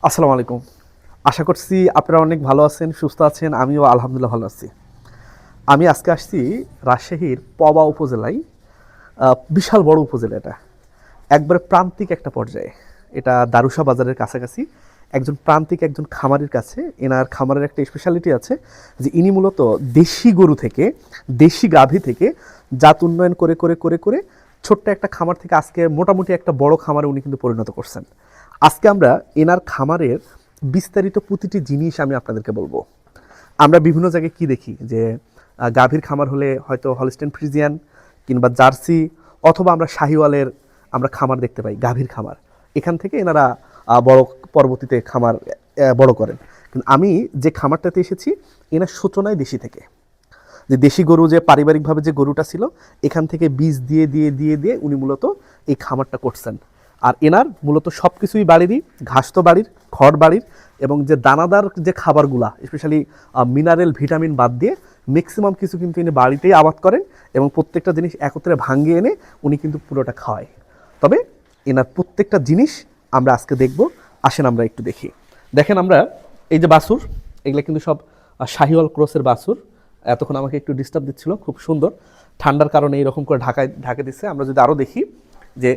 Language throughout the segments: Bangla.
আসসালামু আলাইকুম। আশা করছি আপনারা অনেক ভালো আছেন, সুস্থ আছেন। আমিও আলহামদুলিল্লাহ ভালো আছি। আমি আজকে আসছি রাজশাহীর পবা উপজেলায়। বিশাল বড় উপজেলা এটা। একবারে প্রান্তিক একটা পর্যায়ে। এটা দারুশা বাজারের কাছাকাছি। একজন খামারির কাছে, এনার খামারের একটা স্পেশালিটি আছে যে ইনি মূলত দেশি গরু থেকে, দেশি গাভী থেকে জাত উন্নয়ন করে করে করে করে ছোট্ট একটা খামার থেকে আজকে মোটামুটি একটা বড় খামারে উনি কিন্তু পরিণত করছেন। আজকে আমরা এনার খামারের বিস্তারিত প্রতিটি জিনিস আমি আপনাদেরকে বলবো। আমরা বিভিন্ন জায়গায় কি দেখি যে গাভীর খামার হলে হয়তো হলস্টেইন ফ্রিজিয়ান কিংবা জার্সি অথবা আমরা শাহিওয়ালের আমরা খামার দেখতে পাই, গাভীর খামার। এখান থেকে এনারা বড় পরবর্তীতে খামার বড় করেন। কিন্তু আমি যে খামারটাতে এসেছি এনার সূচনায় দেশি থেকে, যে দেশি গরু যে পারিবারিকভাবে যে গরুটা ছিল এখান থেকে বীজ দিয়ে দিয়ে দিয়ে দিয়ে উনি মূলত এই খামারটা করছেন। আর এনার মূলত সব কিছুই বাড়িরই, ঘাস তো বাড়ির, খড় বাড়ির, এবং যে দানাদার যে খাবারগুলা স্পেশালি মিনারেল ভিটামিন বাদ দিয়ে ম্যাক্সিমাম কিছু কিন্তু ইনি বাড়িতেই আবাদ করেন এবং প্রত্যেকটা জিনিস একত্রে ভাঙিয়ে এনে উনি কিন্তু পুরোটা খাওয়ায়। তবে এনার প্রত্যেকটা জিনিস আমরা আজকে দেখব। আসেন আমরা একটু দেখি। দেখেন আমরা এই যে বাছুর, এগুলো কিন্তু সব শাহিওয়াল ক্রসের বাছুর। এতক্ষণ আমাকে একটু ডিস্টার্ব দিচ্ছিল, খুব সুন্দর ঠান্ডার কারণে এইরকম করে ঢাকে দিচ্ছে। আমরা যদি আরও দেখি যে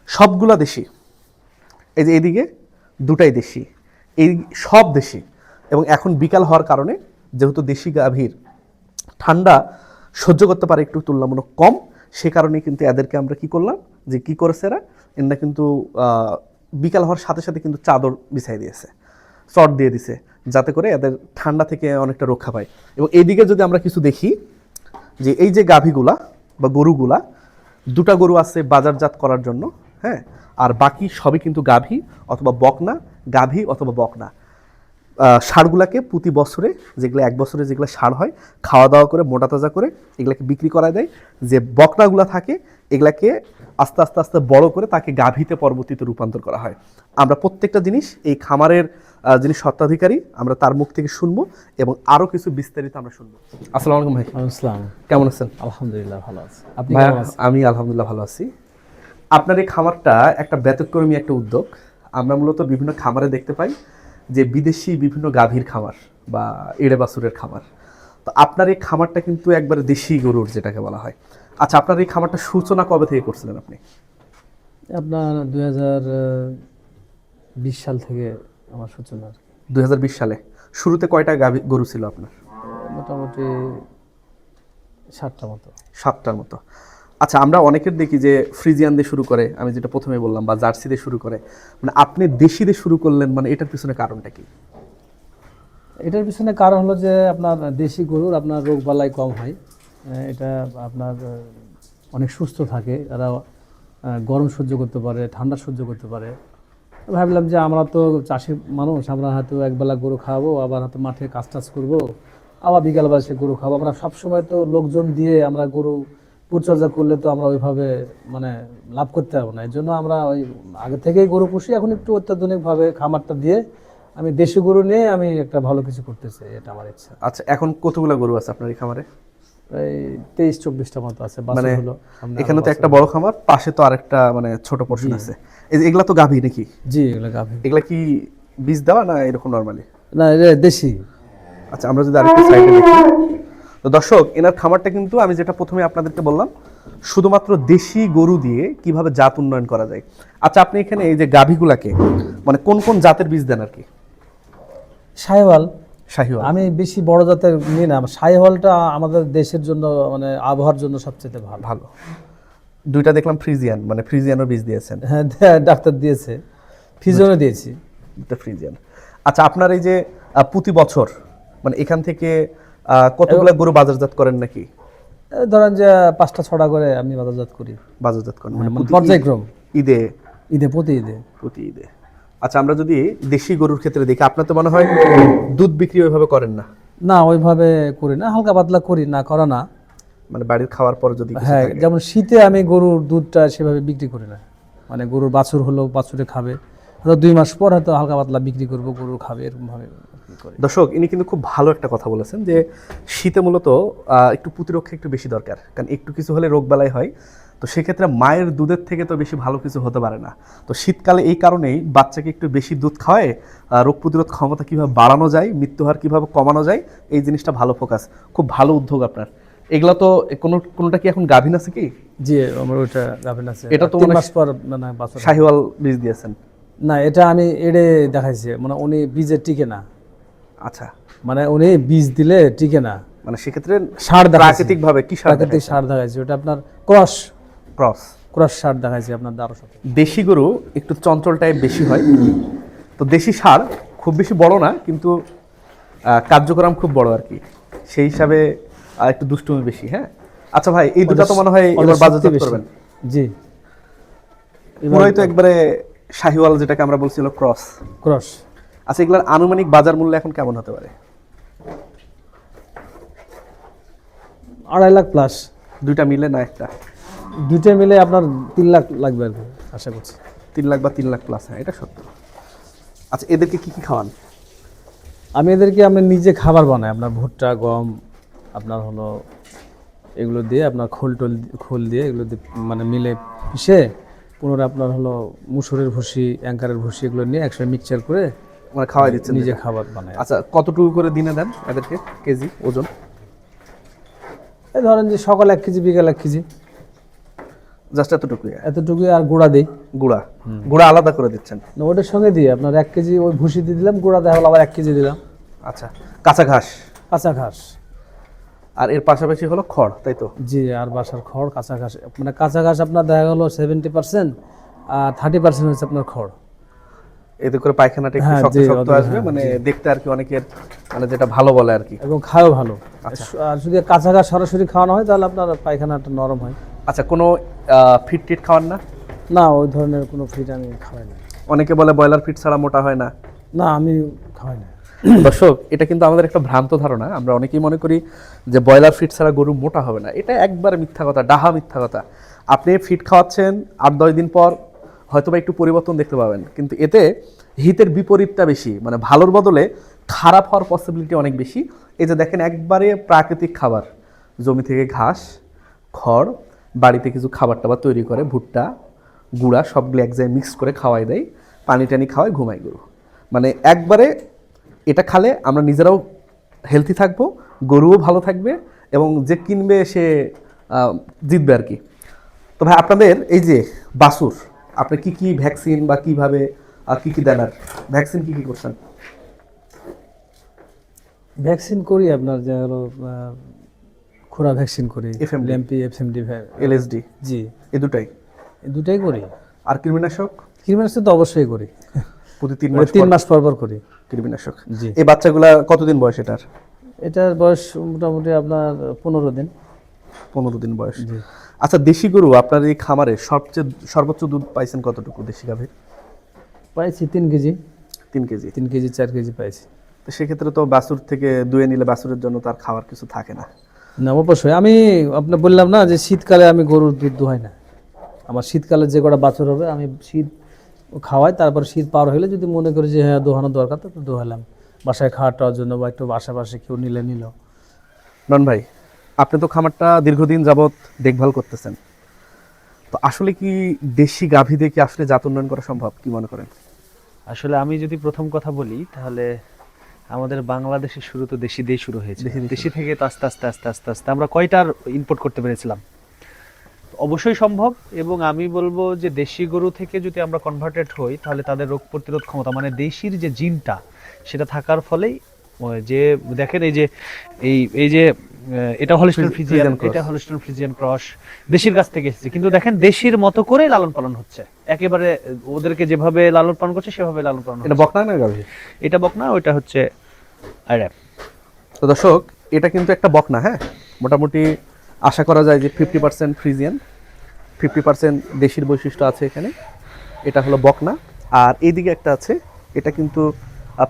সবগুলা দেশি, এই যে এইদিকে দুটাই দেশি, এই সব দেশি। এবং এখন বিকাল হওয়ার কারণে যেহেতু দেশি গাভীর ঠান্ডা সহ্য করতে পারে একটু তুলনামূলক কম, সে কারণেই কিন্তু এদেরকে আমরা কি করলাম, যে কি করেছে এরা কিন্তু বিকাল হওয়ার সাথে সাথে কিন্তু চাদর বিছাই দিয়েছে, চট দিয়ে দিছে, যাতে করে এদের ঠান্ডা থেকে অনেকটা রক্ষা পায়। এবং এইদিকে যদি আমরা কিছু দেখি যে এই যে গাভীগুলা বা গরুগুলা, দুটা গরু আছে বাজারজাত করার জন্য, হ্যাঁ, আর বাকি সবই কিন্তু গাভী অথবা বকনা, গাভী অথবা বকনা। ষাঁড়গুলাকে প্রতি বছরে, যেগুলো এক বছরে যেগুলো ষাঁড় হয়, খাওয়া দাওয়া করে মোটা তাজা করে এগুলাকে বিক্রি করা দেয়। যে বকনাগুলা থাকে এগুলাকে আস্তে আস্তে আস্তে বড় করে তাকে গাভীতে পরবর্তীতে রূপান্তর করা হয়। আমরা প্রত্যেকটা জিনিস এই খামারের যিনি স্বত্বাধিকারী আমরা তার মুখ থেকে শুনবো এবং আরও কিছু বিস্তারিত আমরা শুনবো। আসসালামু আলাইকুম ভাই। আসসালাম। কেমন আছেন? আলহামদুলিল্লাহ ভালো আছি। আপনি ভাই কেমন আছেন? আমি আলহামদুলিল্লাহ ভালো আছি। আপনার এই খামারটা একটা ব্যতিক্রমী একটা উদ্যোগ। আমরা মূলত বিভিন্ন খামারে দেখতে পাই যে বিদেশি বিভিন্ন গাভীর খামার বা এড়ে বাছুরের খামার। তো আপনার এই খামারটা কিন্তু একবারে দেশি গরুর যেটাকে বলা হয়। আচ্ছা, আপনার এই খামারটা সূচনা কবে থেকে করছিলেন আপনি? আপনার 2020 সাল থেকে আমার সূচনা। 2020 সালে। শুরুতে কয়টা গরু ছিল আপনার? মোটামুটি 7টা মতো। 7টার মতো। আচ্ছা, আমরা অনেকের দেখি যে ফ্রিজিয়ান দিয়ে শুরু করে, আমি যেটা প্রথমে বললাম, বা জার্সি দিয়ে শুরু করে, মানে আপনি দেশি দিয়ে শুরু করলেন, মানে এটার পিছনে কারণটা কি? এটার পিছনে কারণ হলো যে আপনার দেশি গরুর আপনার রোগ বালাই কম হয়। এটা আপনার অনেক সুস্থ থাকে, এরা গরম সহ্য করতে পারে, ঠান্ডা সহ্য করতে পারে। ভাবলাম যে আমরা তো চাষি মানুষ, আমরা হয়তো একবেলা গরু খাওয়াবো, আবার হয়তো মাঠে কাজ টাজ করবো, আবার বিকালবেলা সে গরু খাবো। আমরা সবসময় তো লোকজন দিয়ে আমরা গরু পরিচর্যা করলে তো আমরা ওইভাবে মানে লাভ করতে পারবো না। এই জন্য আমরা ওই আগে থেকেই গরু পুষি, এখন একটু অত্যাধুনিকভাবে খামারটা দিয়ে আমি দেশি গরু নিয়ে আমি একটা ভালো কিছু করতে চাই, এটা আমার ইচ্ছা। আচ্ছা, এখন কতগুলো গরু আছে আপনার এই খামারে? প্রায় 23-24টা মতো আছে। মানে হলো এখানে তো একটা বড় খামার, পাশে তো আরেকটা মানে ছোট পোর্শন আছে। এই যে এগুলা তো গাভী নাকি? জি, এগুলো গাভী। এগুলা কি বীজ দেওয়া না এরকম নরমালি? না, এটা দেশি। আচ্ছা, আমরা যদি আরেকটা সাইডে দেখি, তো দর্শক এনার খামারটা কিন্তু আমি যেটা প্রথমে আপনাদেরকে বললাম, শুধুমাত্র দেশি গরু দিয়ে কিভাবে জাত উন্নয়ন করা যায়। আচ্ছা, আপনি এখানে এই যে গাভীগুলাকে মানে কোন কোন জাতের বীজ দেন আর কি? শাহিওয়াল। শাহিওয়াল। আমি বেশি বড় জাতের নিই না, শাহিওয়ালটা আমাদের দেশের জন্য মানে আবহাওয়ার জন্য সবচেয়ে ভালো। ভালো। দুইটা দেখলাম ফ্রিজিয়ান, মানে ফ্রিজিয়ানের বীজ দিয়েছেন। হ্যাঁ, ডাক্তার দিয়েছে, ফিজিওনও দিয়েছি। দুটো ফ্রিজিয়ান। আচ্ছা, আপনার এই যে প্রতি বছর মানে এখান থেকে কতগুলো গরু বাজারজাত করেন নাকি? ধরেন যে 5টা-6টা করে আমি বাজারজাত করি। বাজারজাত করেন মানে পর্যায়ক্রম। ঈদে? প্রতি ঈদে। প্রতি ঈদে। আচ্ছা, আমরা যদি দেশি গরুর ক্ষেত্রে দেখি, আপনার তো মনে হয় দুধ বিক্রি ওইভাবে করেন না? না, ওইভাবে করি না, হালকা পাতলা করি, না করা না। মানে বাড়ির খাওয়ার পর যদি কিছু হ্যাঁ, থাকে। যেমন শীতে আমি গরুর দুধটা সেভাবে বিক্রি করি না। মানে গরুর বাছুর হলো, বাছুরে খাবে, হয়তো 2 মাস পর হয়তো হালকা পাতলা বিক্রি করবো, গরু খাবে, এরকম ভাবে করি। দর্শক, ইনি কিন্তু খুব ভালো একটা কথা বলেছেন যে শীতে মূলত একটু প্রতিরক্ষা একটু বেশি দরকার, কারণ একটু কিছু হলে রোগবালাই হয়। তো সেক্ষেত্রে মায়ের দুধের থেকে তো বেশি ভালো কিছু হতে পারে না। তো শীতকালে এই কারণেই বাচ্চাকে একটু বেশি দুধ খাওয়ায় রোগ প্রতিরোধ ক্ষমতা কীভাবে বাড়ানো যায়, মৃত্যুহার কীভাবে কমানো যায়, এই জিনিসটা ভালো ফোকাস, খুব ভালো উদ্যোগ আপনার। এগুলা তো কোনোটা কি এখন গাভীন আছে কি? জি, আমার ওইটা গাভিন আছে। এটা তো 3 মানে মাস পর মানে বাছুর। শাহিওয়াল বীজ দিয়েছেন? না, এটা আমি এড়ে দেখাইছি, মানে উনি বীজে টিকে না, আচ্ছা, মানে উনি বীজ দিলে টিকে না, মানে সেক্ষেত্রে সার দেখাইছি, প্রাকৃতিকভাবে কি সার? প্রাকৃতিক সার দেখাইছি, ওটা আপনার ক্রস ক্রস ক্রস সার দেখাইছি আপনার 1200। দেশি গরু একটু চঞ্চল টাইপ বেশি হয়, তো দেশি সার খুব বেশি বড় না, কিন্তু কার্যক্রম খুব বড় আর কি, সেই হিসাবে একটু দুষ্টুমি বেশি। হ্যাঁ, আচ্ছা ভাই, এই দুটো তো মনে হয় এবার বাজারজাত করবেন? জি, পুরোই তো একবারে শাহিওয়াল, যেটাকে আমরা বলছিল ক্রস। ক্রস। আচ্ছা, এগুলোর আনুমানিক বাজার মূল্য এখন কেমন হতে পারে? 2.5 লাখ প্লাস। দুইটা মিলে না একটা? দুইটা মিলে আপনার 3 লাখ লাগবে আর কি, আশা করছি। 3 লাখ বা 3 লাখ প্লাস, হ্যাঁ এটা সত্য। আচ্ছা, এদেরকে কি কি খাওয়ান? আমি এদেরকে আমি নিজে খাবার বানাই, আপনার ভুট্টা, গম, আপনার হলো এগুলো দিয়ে, আপনার খোল দিয়ে এগুলো দিয়ে মানে মিলে পিষে পুনরায় আপনার হলো মুসুরের ভুসি, অ্যাঙ্কারের ভুসি, এগুলো নিয়ে একসাথে মিক্সচার করে মানে খাওয়াই দিচ্ছেন? নিজে খাবার বানাই। আচ্ছা, কতটুকু করে দিনে দেন এদেরকে কেজি ওজন? এই ধরেন যে সকাল 1 কেজি, বিকাল 1 কেজি, জাস্ট এতটুকুই? এতটুকুই। আর গুঁড়া দিই। গুঁড়া? গুঁড়া আলাদা করে দিচ্ছেন? না, ওটার সঙ্গে দিয়ে আপনার 1 কেজি ওই ভুসি দিয়ে দিলাম, গুঁড়া দেখা হলো আবার 1 কেজি দিলাম। আচ্ছা, কাঁচা ঘাস? কাঁচা ঘাস। আর এর পাশাপাশি হলো খড়, তাই তো? জি, আর বাসার খড়, কাঁচা ঘাস। মানে কাঁচা ঘাস আপনার দেখা গেলো 70%, আর 30% হচ্ছে আপনার খড়। এতে করে পায়খানাটা একটু হ্যাঁ, শক্ত জি, শক্ত আসবে, মানে দেখতে আর কি অনেকের মানে যেটা ভালো বলে আর কি। এবং খায়ও ভালো। আর যদি কাঁচা ঘাস সরাসরি খাওয়ানো হয় তাহলে আপনার পায়খানাটা নরম হয়। আচ্ছা, কোনো ফিট টিট খাওয়ান না? না, ওই ধরনের কোনো ফিড আমি খাওয়াই না। অনেকে বলে ব্রয়লার ফিট ছাড়া মোটা হয় না। না, আমি খাওয়াই না। দর্শক, এটা কিন্তু আমাদের একটা ভ্রান্ত ধারণা। আমরা অনেকেই মনে করি যে ব্রয়লার ফিট ছাড়া গরু মোটা হবে না। এটা একবারে মিথ্যা কথা, ডাহা মিথ্যা কথা। আপনি ফিট খাওয়াচ্ছেন, 8-10 দিন পর হয়তোবা একটু পরিবর্তন দেখতে পাবেন, কিন্তু এতে হিতের বিপরীতটা বেশি, মানে ভালোর বদলে খারাপ হওয়ার পসিবিলিটি অনেক বেশি। এই যে দেখেন, একবারে প্রাকৃতিক খাবার, জমি থেকে ঘাস, খড়, বাড়িতে কিছু খাবার টাবার তৈরি করে, ভুট্টা, গুঁড়া সবগুলো এক জায়গায় মিক্স করে খাওয়াই দেয়, পানি টানি খাওয়ায়, ঘুমায় গরু। মানে একবারে এটা খালে আমরা নিজেরাও হেলথি থাকবো, গরুও ভালো থাকবে, এবং যে কিনবে সে জিতবে আর কি। তো ভাই, আপনাদের এই যে বাছুর, আপনি কি কি ভ্যাকসিন বা কিভাবে কি কি দেন, আর ভ্যাকসিন কি কি করছেন? ভ্যাকসিন করি আপনার যে হলো খোরা ভ্যাকসিন করি, FMD? Lumpy, FMD, LSD? জি, এই দুটাই? এই দুটাই করি। আর কৃমিনাশক? কৃমিনাশক তো অবশ্যই করি, প্রতি 3 মাস 3 মাস পর পর করি কৃমিনাশক। জি। এই বাচ্চাগুলা কতদিন বয়স এটার? এটার বয়স মোটামুটি আপনার 15 দিন। 15 দিন বয়স। জি। আচ্ছা, দেশি গরু আপনার এই খামারে সর্বোচ্চ দুধ পাইছেন কতটুকু দেশি গাভীর? পাইছি 3 কেজি। 3 কেজি? 3 কেজি 4 কেজি পাইছি। তো সেক্ষেত্রে তো বাছুর থেকে দুয়ে নিলে বাছুরের জন্য তার খাওয়ার কিছু থাকে না। না, অবশ্যই। আমি আপনার বললাম না যে শীতকালে আমি গরুর দুধ দোহাই না। আমার শীতকালে যে কটা বাছুর হবে আমি শীত খাওয়াই, তারপর শীত পার হলে যদি মনে করি যে হ্যাঁ দোহানো দরকার, তো দোহালাম বাসায় খাওয়াটার জন্য, বা একটু আশেপাশে কেউ নিলে নিল। নন ভাই, আপনি তো খামারটা দীর্ঘদিন যাবত দেখভাল করতেছেন, তো আসলে কি দেশি গাভী দিয়ে কি আসলে জাত উন্নয়ন করা সম্ভব, কি মনে করেন? আসলে আমি যদি প্রথম কথা বলি, তাহলে আমাদের বাংলাদেশের শুরু তো দেশি দিয়ে শুরু হয়েছে। দেশি থেকে তো আস্তে আস্তে আস্তে আস্তে আস্তে আমরা কয়টার ইম্পোর্ট করতে পেরেছিলাম? অবশ্যই সম্ভব। এবং আমি বলবো যে দেশি গরু থেকে যদি আমরা কনভার্টেড হই, তাহলে তাদের রোগ প্রতিরোধ ক্ষমতা, মানে দেশির যে জিনটা, সেটা থাকার ফলেই যে দেখেন এই যে এই যে এটা হলিস্টাইন ফ্রিজিয়ান, এটা হলিস্টাইন ফ্রিজিয়ান ক্রস, দেশির কাছ থেকে এসেছে, কিন্তু দেখেন দেশির মতো করে লালন পালন হচ্ছে, একেবারে ওদেরকে যেভাবে লালন পালন করছে সেভাবে লালন পালন এটা বকনা না গাভী? এটা বকনা, ওইটা হচ্ছে আইরাপ। তো দর্শক, এটা কিন্তু একটা বকনা। হ্যাঁ, মোটামুটি আশা করা যায় যে 50% ফ্রিজিয়ান, 50% দেশির বৈশিষ্ট্য আছে এখানে। এটা হলো বকনা। আর এইদিকে একটা আছে, এটা কিন্তু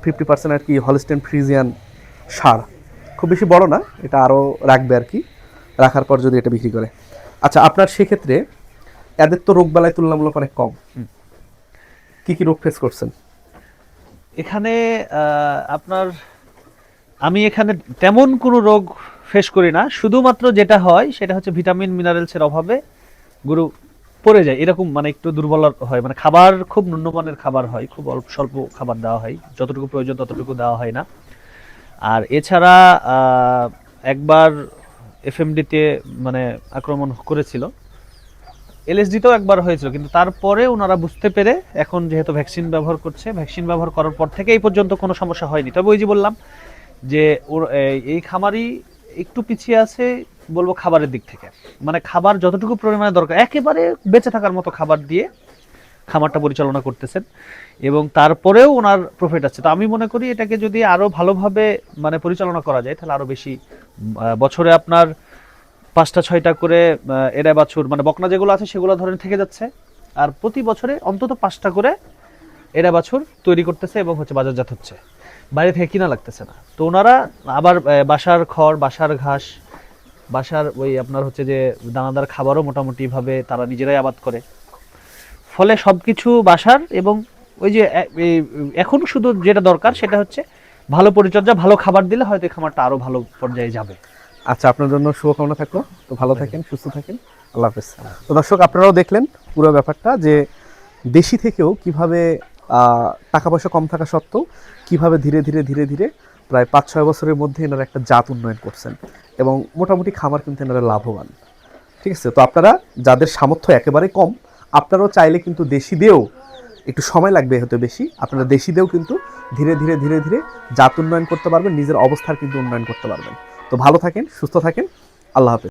50% আর কি হলিস্টাইন ফ্রিজিয়ান ষাঁড়। খুব বেশি বড় না, এটা আরও রাখবে আর কি, রাখার পর যদি এটা বিক্রি করে। আচ্ছা, আপনার সেক্ষেত্রে এদের তো রোগবালাই তুলনামূলক অনেক কম, কি কি রোগ ফেস করছেন এখানে? আপনার আমি এখানে তেমন কোনো রোগ ফেস করি না, শুধুমাত্র যেটা হয় সেটা হচ্ছে ভিটামিন মিনারেলসের অভাবে গরু পড়ে যায়, এরকম মানে একটু দুর্বল হয়, মানে খাবার খুব নিম্নমানের খাবার হয়, খুব অল্প স্বল্প খাবার দেওয়া হয়, যতটুকু প্রয়োজন ততটুকু দেওয়া হয় না। আর এছাড়া একবার এফএমডিতে মানে আক্রমণ করেছিল, এলএসডিতেও একবার হয়েছিল, কিন্তু তারপরে ওনারা বুঝতে পেরে এখন যেহেতু ভ্যাকসিন ব্যবহার করছে, ভ্যাকসিন ব্যবহার করার পর থেকে এই পর্যন্ত কোনো সমস্যা হয়নি। তবে ওই যে বললাম যে ওর এই খামারি একটু পিছিয়ে আছে বলবো খাবারের দিক থেকে, মানে খাবার যতটুকু পরিমাণে দরকার একেবারে বেঁচে থাকার মতো খাবার দিয়ে খামারটা পরিচালনা করতেছেন, এবং তারপরেও ওনার প্রফিট আছে। তো আমি মনে করি এটাকে যদি আরো ভালোভাবে মানে পরিচালনা করা যায় তাহলে আরো বেশি বছরে আপনার 5টা 6টা করে এরা বাছুর মানে বকনা যেগুলো আছে সেগুলো ধরেন থেকে যাচ্ছে, আর প্রতি বছরে অন্তত 5টা করে এরা বাছুর তৈরি করতেছে এবং হচ্ছে বাজারজাত হচ্ছে, বাইরে থেকে কিনা লাগতেছে না। তো ওনারা আবার বাসার খড়, বাসার ঘাস, বাসার ওই আপনার হচ্ছে যে দানাদার খাবারও মোটামুটি ভাবে তারা নিজেরাই আবাদ করে, ফলে সবকিছু বাসার। এবং ওই যে এখন শুধু যেটা দরকার সেটা হচ্ছে ভালো পরিচর্যা, ভালো খাবার দিলে হয়তো এই খামারটা আরো ভালো পর্যায়ে যাবে। আচ্ছা, আপনার জন্য শুভকামনা থাকলো। তো ভালো থাকেন, সুস্থ থাকেন, আল্লাহ হাফেজ। তো দর্শক, আপনারাও দেখলেন পুরো ব্যাপারটা, যে দেশি থেকেও কিভাবে টাকা পয়সা কম থাকা সত্ত্বেও কিভাবে ধীরে ধীরে ধীরে ধীরে প্রায় 5-6 বছরের মধ্যে এনারা একটা জাত উন্নয়ন করছেন, এবং মোটামুটি খামার কিন্তু এনারা লাভবান। ঠিক আছে, তো আপনারা যাদের সামর্থ্য একেবারে কম, আপনারাও চাইলে কিন্তু দেশি দিয়েও, একটু সময় লাগবে হয়তো বেশি, আপনারা দেশি দিয়েও কিন্তু ধীরে ধীরে ধীরে ধীরে জাত উন্নয়ন করতে পারবেন, নিজের অবস্থার কিন্তু উন্নয়ন করতে পারবেন। তো ভালো থাকেন, সুস্থ থাকেন, আল্লাহ হাফেজ।